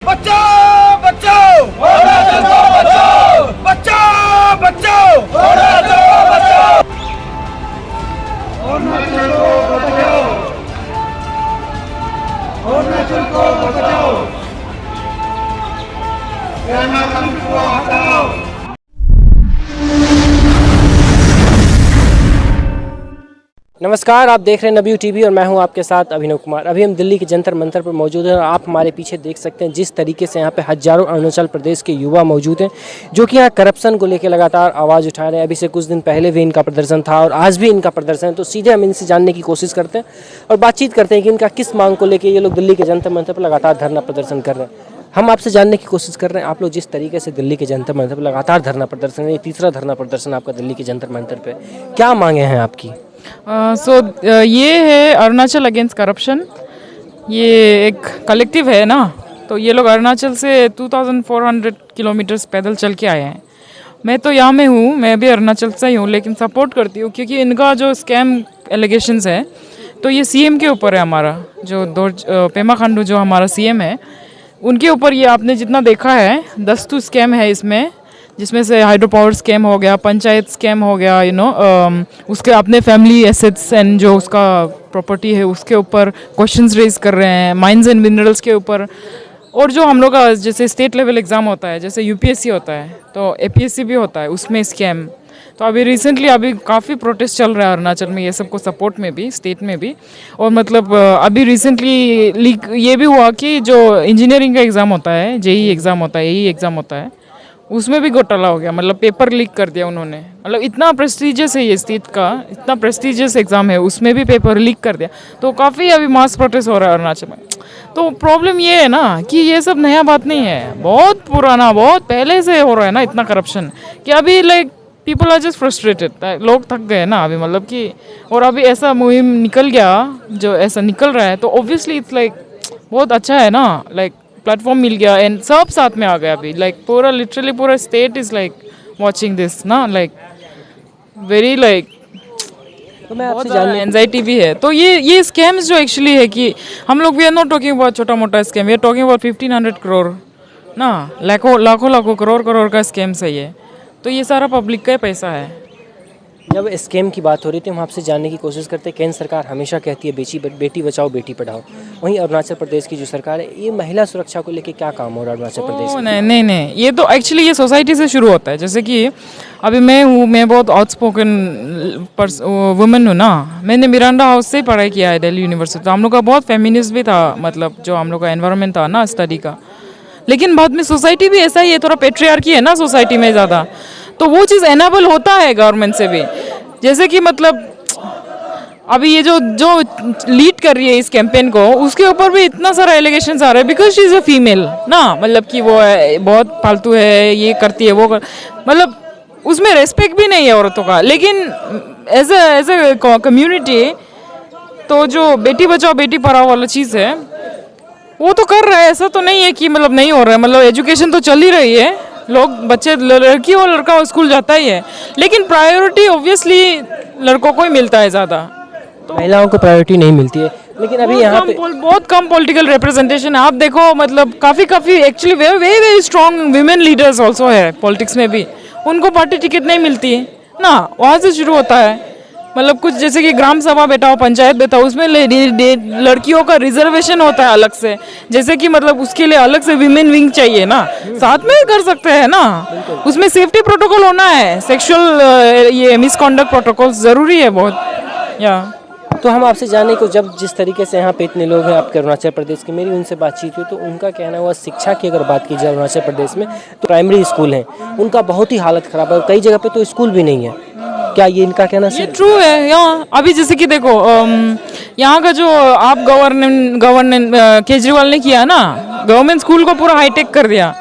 बचाओ बचाओ अरुणाचल को बचाओ, बचाओ बचाओ अरुणाचल को बचाओ, अरुणाचल को बचाओ, अरुणाचल को बचाओ, अरुणाचल को हटाओ। नमस्कार, आप देख रहे हैं नवयुग टीवी और मैं हूं आपके साथ अभिनव कुमार। अभी हम दिल्ली के जंतर मंतर पर मौजूद हैं और आप हमारे पीछे देख सकते हैं जिस तरीके से यहाँ पे हजारों अरुणाचल प्रदेश के युवा मौजूद हैं जो कि यहाँ करप्शन को लेकर लगातार आवाज़ उठा रहे हैं। अभी से कुछ दिन पहले भी इनका प्रदर्शन था और आज भी इनका प्रदर्शन है, तो सीधे हम इनसे जानने की कोशिश करते हैं और बातचीत करते हैं कि इनका किस मांग को लेकर ये लोग दिल्ली के जंतर मंतर पर लगातार धरना प्रदर्शन कर रहे हैं। हम आपसे जानने की कोशिश कर रहे हैं, आप लोग जिस तरीके से दिल्ली के जंतर मंतर पर लगातार धरना प्रदर्शन है, ये तीसरा धरना प्रदर्शन आपका दिल्ली के जंतर मंतर पर, क्या मांगे हैं आपकी? ये है अरुणाचल अगेंस्ट करप्शन। ये एक कलेक्टिव है ना, तो ये लोग अरुणाचल से 2400 किलोमीटर्स पैदल चल के आए हैं। मैं तो यहाँ में हूँ, मैं भी अरुणाचल से ही हूँ, लेकिन सपोर्ट करती हूँ क्योंकि इनका जो स्कैम एलिगेशंस है तो ये सीएम के ऊपर है। हमारा जो पेमा खांडू जो हमारा सीएम है उनके ऊपर ये आपने जितना देखा है 10 तो स्कैम है इसमें, जिसमें से हाइड्रो पावर स्कैम हो गया, पंचायत स्कैम हो गया, उसके अपने फैमिली एसेट्स एंड जो उसका प्रॉपर्टी है उसके ऊपर क्वेश्चंस रेज कर रहे हैं, माइंस एंड मिनरल्स के ऊपर। और जो हम लोग का जैसे स्टेट लेवल एग्ज़ाम होता है, जैसे यूपीएससी होता है तो एपीएससी भी होता है, उसमें स्कैम। तो अभी रिसेंटली अभी काफ़ी प्रोटेस्ट चल रहा है अरुणाचल में ये सबको सपोर्ट में भी, स्टेट में भी। और मतलब अभी रिसेंटली लीक ये भी हुआ कि जो इंजीनियरिंग का एग्ज़ाम होता है, जेई एग्ज़ाम होता है, यही एग्ज़ाम होता है, उसमें भी घोटाला हो गया। मतलब पेपर लीक कर दिया उन्होंने। मतलब इतना प्रेस्टीजियस है ये स्टेट का, इतना प्रेस्टीजियस एग्ज़ाम है, उसमें भी पेपर लीक कर दिया। तो काफ़ी अभी मास प्रोटेस्ट हो रहा है अरुणाचल में। तो प्रॉब्लम ये है ना कि ये सब नया बात नहीं है, बहुत पुराना, बहुत पहले से हो रहा है ना इतना करप्शन कि अभी like people are just frustrated. लोग थक गए ना अभी, मतलब कि और अभी ऐसा मुहिम निकल गया जो ऐसा निकल रहा है, तो ऑब्वियसली इट्स लाइक बहुत अच्छा है ना, लाइक प्लेटफॉर्म मिल गया एंड सब साथ में आ गया अभी। लाइक पूरा लिटरली पूरा state is like watching this ना, लाइक वेरी लाइक तो मैं आपसे जानने एंजाइटी भी है। तो ये स्कैम्स जो एक्चुअली है कि हम लोग we are not talking about छोटा मोटा scam, we are talking about 1500 crore ना, लाखों करोड़ का स्कैम्स है ये। तो ये सारा पब्लिक का पैसा है। जब स्कैम की बात हो रही थी हम आपसे जानने की कोशिश करते हैं, केंद्र सरकार हमेशा कहती है बेटी बचाओ बेटी पढ़ाओ, वहीं अरुणाचल प्रदेश की जो सरकार है ये महिला सुरक्षा को लेकर क्या काम हो रहा है अरुणाचल प्रदेश में? नहीं, ये तो एक्चुअली ये सोसाइटी से शुरू होता है। जैसे कि अभी मैं बहुत आउटस्पोकन वुमेन हूँ ना, मैंने मिरांडा हाउस से पढ़ाई किया है दिल्ली यूनिवर्सिटी। तो हम लोग का बहुत फेमिनिस्ट भी था, मतलब जो हम लोग का एनवायरनमेंट था ना स्टडी का। लेकिन बाद में सोसाइटी भी ऐसा ही है, थोड़ा पेट्रियार्की है ना सोसाइटी में ज़्यादा, तो वो चीज़ एनेबल होता है गवर्नमेंट से भी। जैसे कि मतलब अभी ये जो लीड कर रही है इस कैंपेन को, उसके ऊपर भी इतना सारा एलिगेशंस आ रहे हैं because she is a female ना, मतलब कि वो बहुत फालतू है, ये करती है, मतलब उसमें रेस्पेक्ट भी नहीं है औरतों का। लेकिन एज ए कम्युनिटी तो जो बेटी बचाओ बेटी पढ़ाओ वाला चीज़ है वो तो कर रहा है, ऐसा तो नहीं है कि मतलब नहीं हो रहा है। मतलब एजुकेशन तो चल ही रही है, लोग बच्चे लड़की और लड़का स्कूल जाता ही है, लेकिन प्रायोरिटी ऑब्वियसली लड़कों को ही मिलता है ज़्यादा, तो महिलाओं को प्रायोरिटी नहीं मिलती है। लेकिन अभी यहाँ पे बहुत कम पॉलिटिकल रिप्रेजेंटेशन है। आप देखो मतलब काफ़ी actually very strong women leaders also है पॉलिटिक्स में भी, उनको पार्टी टिकट नहीं मिलती है ना, वहाँ से शुरू होता है। मतलब कुछ जैसे कि ग्राम सभा बैठाओ, पंचायत बैठाओ, उसमें लड़कियों का रिजर्वेशन होता है अलग से, जैसे कि मतलब उसके लिए अलग से विमेन विंग चाहिए ना, साथ में कर सकते हैं ना। उसमें सेफ्टी प्रोटोकॉल होना है, सेक्सुअल ये मिसकॉन्डक्ट प्रोटोकॉल ज़रूरी है बहुत। या तो हम आपसे जाने को, जब जिस तरीके से यहाँ पे इतने लोग हैं आपके अरुणाचल प्रदेश के, मेरी उनसे बातचीत हुई तो उनका कहना हुआ शिक्षा की अगर बात की जाए अरुणाचल प्रदेश में तो प्राइमरी स्कूल हैं उनका बहुत ही हालत ख़राब है, कई जगह पे तो स्कूल भी नहीं है। क्या ये इनका कहना ये ट्रू है? यहाँ अभी जैसे कि देखो यहाँ का जो आप गवर्नमेंट केजरीवाल ने किया ना, गवर्नमेंट स्कूल को पूरा हाईटेक कर दिया।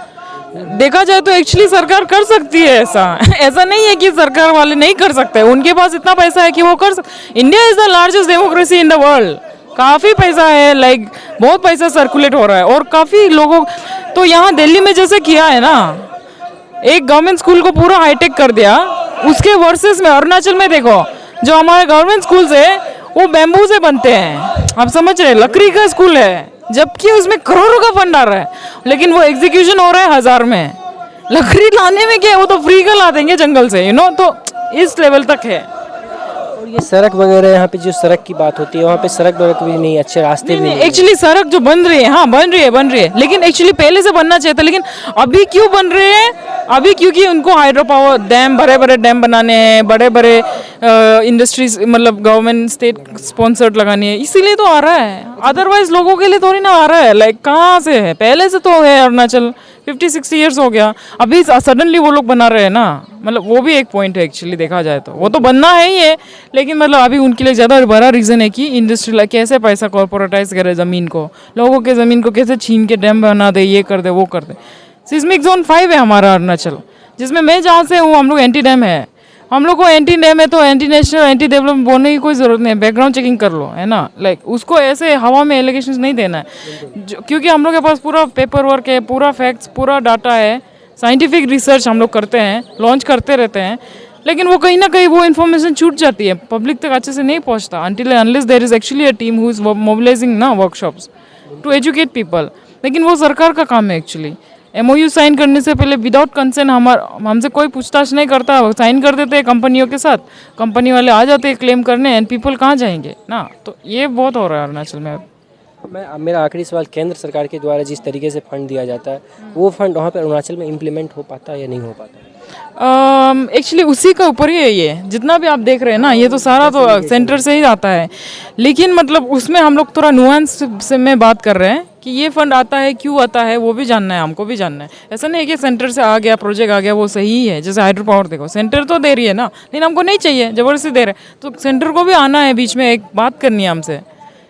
देखा जाए तो एक्चुअली सरकार कर सकती है ऐसा नहीं है कि सरकार वाले नहीं कर सकते, उनके पास इतना पैसा है कि वो कर सकते। India is the largest democracy in the world, काफ़ी पैसा है, लाइक बहुत पैसा सर्कुलेट हो रहा है और काफ़ी लोगों। तो यहाँ दिल्ली में जैसे किया है ना, एक गवर्नमेंट स्कूल को पूरा हाईटेक कर दिया, उसके वर्सेस में अरुणाचल में देखो जो हमारे गवर्नमेंट स्कूल्स है वो बैम्बू से बनते हैं, आप समझ रहे, लकड़ी का स्कूल है, जबकि उसमें करोड़ों का फंड आ रहा है, लेकिन वो एग्जीक्यूशन हो रहा है 1000 में। लकड़ी लाने में क्या है, वो तो फ्री का ला देंगे जंगल से, तो इस लेवल तक है। और ये सड़क वगैरह, यहाँ पे जो सड़क की बात होती है वहाँ पे सड़क वगैरह भी नहीं, अच्छे रास्ते भी नहीं। एक्चुअली सड़क जो बन रही है, हाँ बन रही है, लेकिन एक्चुअली पहले से बनना चाहिए था। लेकिन अभी क्यों बन रहे हैं? अभी क्योंकि उनको हाइड्रो पावर डैम, बड़े बड़े डैम बनाने हैं, बड़े बड़े इंडस्ट्रीज, मतलब गवर्नमेंट स्टेट स्पॉन्सर्ड लगानी है, इसीलिए तो आ रहा है। अदरवाइज लोगों के लिए थोड़ी ना आ रहा है। लाइक कहाँ से है? पहले से तो है अरुणाचल, 50-60 ईयर्स हो गया, अभी सडनली वो लोग बना रहे हैं ना। मतलब वो भी एक पॉइंट है एक्चुअली, देखा जाए तो वो तो बनना है ही है, लेकिन मतलब अभी उनके लिए ज़्यादा बड़ा रीज़न है कि इंडस्ट्री कैसे पैसा कॉर्पोरेटाइज करे, ज़मीन को, लोगों के ज़मीन को कैसे छीन के डैम बना दे, ये कर दे वो कर दे। सिस्मिक जोन 5 है हमारा अरुणाचल, जिसमें मैं जहाँ से हूँ हम लोग एंटी डैम है। हम लोग को एंटी डैम है तो एंटी नेशनल, एंटी डेवलपमेंट बोलने की कोई ज़रूरत नहीं है, बैकग्राउंड चेकिंग कर लो, है ना। लाइक उसको ऐसे हवा में एलिगेशंस नहीं देना है, क्योंकि हम लोग के पास पूरा पेपर वर्क है, पूरा फैक्ट्स, पूरा डाटा है, साइंटिफिक रिसर्च हम लोग करते हैं, लॉन्च करते रहते हैं, लेकिन वो कहीं ना कहीं वो इन्फॉर्मेशन छूट जाती है, पब्लिक तक अच्छे से नहीं पहुंचता until unless there is actually a team who is mobilizing ना वर्कशॉप्स टू एजुकेट पीपल। लेकिन वो सरकार का काम है एक्चुअली। MOU साइन करने से पहले विदाउट कंसर्न हमसे कोई पूछताछ नहीं करता, साइन कर देते हैं कंपनियों के साथ, कंपनी वाले आ जाते हैं क्लेम करने, एंड पीपल कहाँ जाएंगे ना। तो ये बहुत हो रहा है अरुणाचल में। मेरा आखिरी सवाल, केंद्र सरकार के द्वारा जिस तरीके से फंड दिया जाता है, वो फंड वहाँ पे अरुणाचल में इम्प्लीमेंट हो पाता है या नहीं हो पाता? एक्चुअली उसी का ऊपर ही है ये, जितना भी आप देख रहे हैं ना, ये तो सारा तो सेंटर से ही आता है, लेकिन मतलब उसमें हम लोग थोड़ा नुआंस से में बात कर रहे हैं कि ये फंड आता है, क्यों आता है, वो भी जानना है, हमको भी जानना है। ऐसा नहीं है कि सेंटर से आ गया, प्रोजेक्ट आ गया, वो सही है। जैसे हाइड्रो पावर देखो, सेंटर तो दे रही है ना, लेकिन हमको नहीं चाहिए, जबरदस्ती दे रहे, तो सेंटर को भी आना है बीच में, एक बात करनी है हमसे।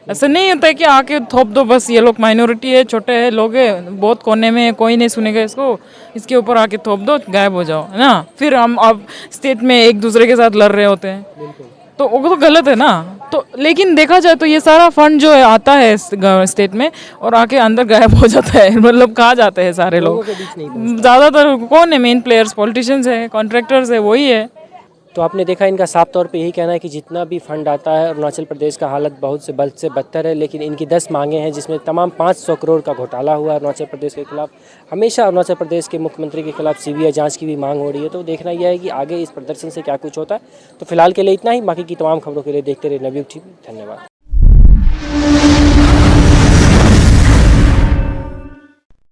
ऐसा नहीं होता है कि आके थोप दो बस, ये लोग माइनॉरिटी है, छोटे हैं लोग हैं, बहुत कोने में है, कोई नहीं सुनेगा इसको, इसके ऊपर आके थोप दो, गायब हो जाओ, है ना। फिर हम अब स्टेट में एक दूसरे के साथ लड़ रहे होते हैं, तो वो तो गलत है ना। तो लेकिन देखा जाए तो ये सारा फंड जो है आता है स्टेट में और आके अंदर गायब हो जाता है, मतलब कहाँ जाते हैं सारे लोग, ज़्यादातर कौन है मेन प्लेयर्स? पॉलिटिशियंस है, कॉन्ट्रैक्टर्स है, वही है। तो आपने देखा इनका साफ तौर पे यही कहना है कि जितना भी फंड आता है अरुणाचल प्रदेश का हालत बहुत से बदतर है, लेकिन इनकी 10 मांगे हैं जिसमें तमाम 500 करोड़ का घोटाला हुआ है अरुणाचल प्रदेश के खिलाफ। हमेशा अरुणाचल प्रदेश के मुख्यमंत्री के खिलाफ CBI जांच की भी मांग हो रही है, तो देखना यह है कि आगे इस प्रदर्शन से क्या कुछ होता है। तो फिलहाल के लिए इतना ही, बाकी की तमाम खबरों के लिए देखते रहे नवयुग TV। धन्यवाद।